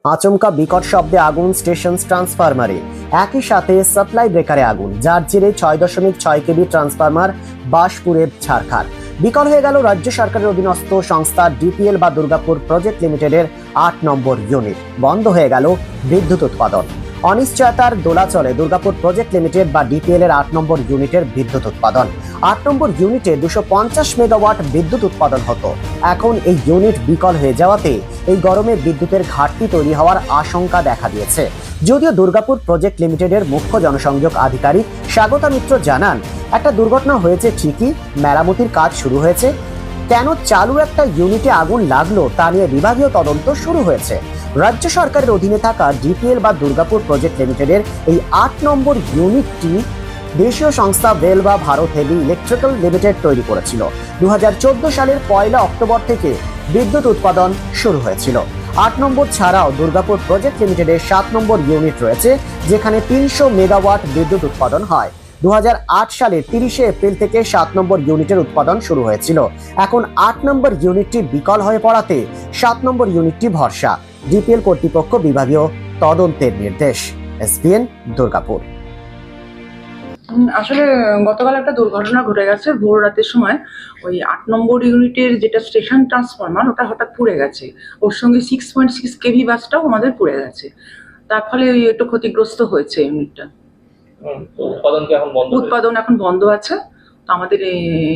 আচমকা বিকট শব্দে আগুন স্টেশন ট্রান্সফরমারে, একই সাথে সাপ্লাই ব্রেকারে আগুন, যার জেরে 6.6 কেবি ট্রান্সফরমার বাসপুরে ছারখার। বিকল হয়ে গেল রাজ্য সরকারের অধীনস্থ সংস্থা ডিপিএল বা দুর্গাপুর প্রজেক্ট লিমিটেডের 8 নম্বর ইউনিট। বন্ধ হয়ে গেল বিদ্যুৎ উৎপাদন। অনিশ্চয়তার দোলাচলে দুর্গাপুর প্রজেক্ট লিমিটেড বা ডিপিএল এর 8 নম্বর ইউনিটের বিদ্যুৎ উৎপাদন। 8 নম্বর ইউনিটে 250 মেগাওয়াট বিদ্যুৎ উৎপাদন হতো। এখন এই ইউনিট বিকল হয়ে যাওয়াতে এই গরমে বিদ্যুতের ঘাটতি তৈরি হওয়ার আশঙ্কা দেখা দিয়েছে। যদিও দুর্গাপুর প্রজেক্ট লিমিটেডের মুখ্য জনসংযোগ আধিকারিক স্বাগতা মিত্র জানান, একটা দুর্ঘটনা হয়েছে ঠিকই, মেরামতির কাজ শুরু হয়েছে। কেন চালু একটা ইউনিটে আগুন লাগলো তা নিয়ে বিভাগীয় তদন্ত শুরু হয়েছে। রাজ্য সরকারের অধীনে থাকা ডিপিএল বা দুর্গাপুর প্রজেক্ট লিমিটেডের এই 8 নম্বর ইউনিটটি দেশীয় সংস্থা বেল বা ভারত হেভি ইলেকট্রিক্যাল লিমিটেড তৈরি করেছিল। 2014 সালের 1 অক্টোবর থেকে বিদ্যুৎ উৎপাদন শুরু হয়েছিল। 8 নম্বর ছাড়াও দুর্গাপুর প্রজেক্ট লিমিটেডের 7 নম্বর ইউনিট রয়েছে, যেখানে 300 মেগাওয়াট বিদ্যুৎ উৎপাদন হয়। 2008 সালের 30 এপ্রিল থেকে 7 নম্বর ইউনিটের উৎপাদন শুরু হয়েছিল। এখন 8 নম্বর ইউনিটটি বিকল হয়ে পড়াতে 7 নম্বর ইউনিটটি ভরসা। ডিপিএল কর্তৃপক্ষ বিভাগীয় তদন্তের নির্দেশ। এসপিএন দুর্গাপুর। আসলে গতকাল একটা দুর্ঘটনা ঘটে গেছে ভোর রাতের সময়। ওই 8 নম্বর ইউনিটের যেটা স্টেশন ট্রান্সফরমার, ওটা হঠাৎ পুড়ে গেছে। ওর সঙ্গে 6.6 কেভি বাসটাও আমাদের পুড়ে গেছে। তার ফলে একটু ক্ষতিগ্রস্ত হয়েছে ইউনিটটা। উৎপাদন এখন বন্ধ আছে। তো আমাদের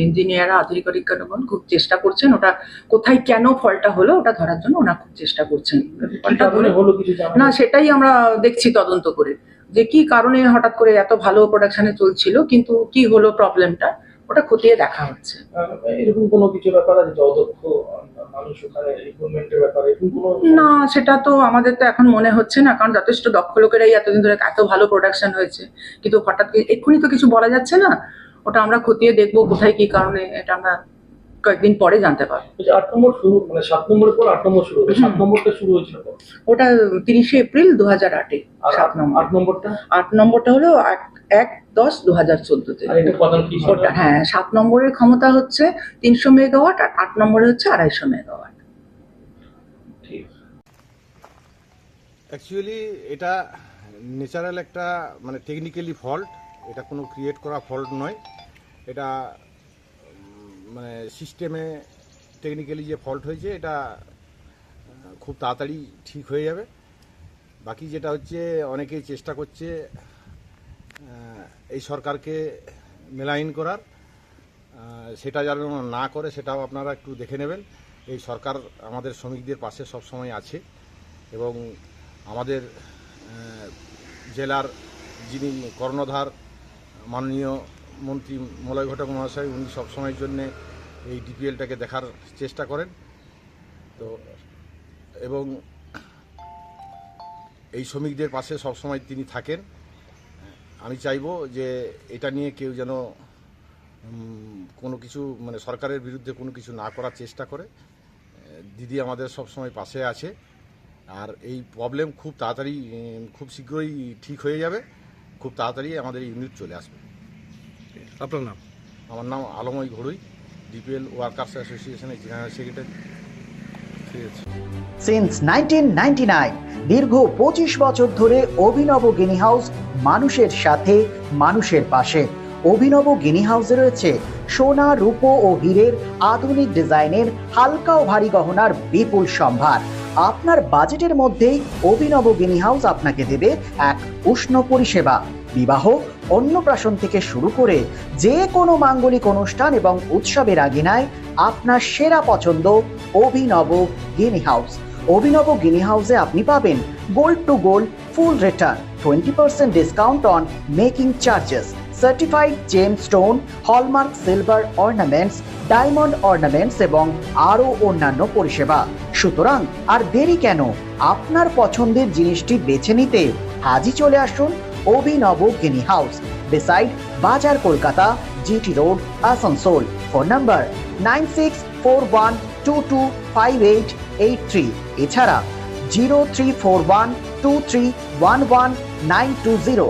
ইঞ্জিনিয়াররা, আধিকারিকগণ খুব চেষ্টা করছেন ওটা কোথায় কেন ফলটা হলো ওটা ধরার জন্য। ওরা খুব চেষ্টা করছেন। না, সেটাই আমরা দেখছি তদন্ত করে, যে কি কারণে হঠাৎ করে এত ভালো প্রোডাকশনে চলছিল, কিন্তু কি হলো প্রবলেমটা ওটা খতিয়ে দেখা হচ্ছে। এরকম কোনো কিছু ব্যাপার আছে যে অদক্ষ মানুষ ওখানে রিক্রুটমেন্টের ব্যাপারে না, সেটা তো আমাদের তো এখন মনে হচ্ছে না, কারণ যথেষ্ট দক্ষ লোকেরাই এতদিন ধরে এত ভালো প্রোডাকশন হয়েছে। কিন্তু হঠাৎ এক্ষুনি তো কিছু বলা যাচ্ছে না। ওটা আমরা খতিয়ে দেখবো কোথায় কি কারণে, এটা আমরা কয়েকদিন পরে জানতে পারবো। 8 নম্বর শুরু, মানে 7 নম্বরের পর 8 নম্বর শুরু। 7 নম্বরটা শুরু হয়েছিল ওটা 30 এপ্রিল 2008-এ। 7 নম্বর। 8 নম্বরটা হলো 1/10/2014-তে। ওটা হ্যাঁ, 7 নম্বরের ক্ষমতা হচ্ছে 300 মেগাওয়াট আর 8 নম্বরে হচ্ছে 250 মেগাওয়াট। অ্যাকচুয়ালি এটা ন্যাচারাল একটা মানে টেকনিক্যালি ফল্ট, এটা কোনো ক্রিয়েট করা ফল্ট নয়। এটা মানে সিস্টেমে টেকনিক্যালি যে ফল্ট হয়েছে এটা খুব তাড়াতাড়ি ঠিক হয়ে যাবে। বাকি যেটা হচ্ছে অনেকেই চেষ্টা করছে এই সরকারকে মেলাইন করার, সেটা যেন না করে সেটাও আপনারা একটু দেখে নেবেন। এই সরকার আমাদের শ্রমিকদের পাশে সবসময় আছে এবং আমাদের জেলার যিনি কর্ণধার মাননীয় মন্ত্রী মলয় ঘটক মহাশয়, উনি সবসময়ের জন্যে এই ডিপিএলটাকে দেখার চেষ্টা করেন। তো এবং এই শ্রমিকদের পাশে সবসময় তিনি থাকেন। আমি চাইবো যে এটা নিয়ে কেউ যেন কোনো কিছু মানে সরকারের বিরুদ্ধে কোনো কিছু না করার চেষ্টা করে। দিদি আমাদের সবসময় পাশে আছে, আর এই প্রবলেম খুব তাড়াতাড়ি খুব শীঘ্রই ঠিক হয়ে যাবে। খুব তাড়াতাড়ি আমাদের ইউনিট চলে আসবে। আপনার নাম? আমার নাম আলময় ঘড়ুই, ডিপিএল ওয়ার্কার্স অ্যাসোসিয়েশনের জেনারেল সেক্রেটারি। ঠিক আছে। সিন্স 1999 দীর্ঘ 25 বছর ধরে অভিনব গিনি হাউস মানুষের সাথে, মানুষের পাশে। অভিনব গিনি হাউসে রয়েছে সোনা, রূপো ও হীরের আধুনিক ডিজাইনের হালকা ও ভারী গহনার বিপুল সম্ভার। আপনার বাজেটের মধ্যেই অভিনব গিনি হাউস আপনাকে দেবে এক উষ্ণ পরিষেবা। বিবাহ, অন্নপ্রাশন থেকে শুরু করে যে কোনো মাঙ্গলিক অনুষ্ঠান এবং উৎসবের আগিনায় আপনার সেরা পছন্দ অভিনব গিনি হাউস। অভিনব গিনি হাউসে আপনি পাবেন gold to gold full return, 20% discount on making charges, certified gemstone, hallmark silver ornaments, diamond ornaments এবং আরও অন্যান্য পরিষেবা। সুতরাং আর দেরি কেন? আপনার পছন্দের জিনিসটি বেছে নিতে আজই চলে আসুন অভিনব গিনি হাউস, বিসাইড বাজার Kolkata, GT road, Asansol. Phone number 9641225883, এছাড়া 03412311 920।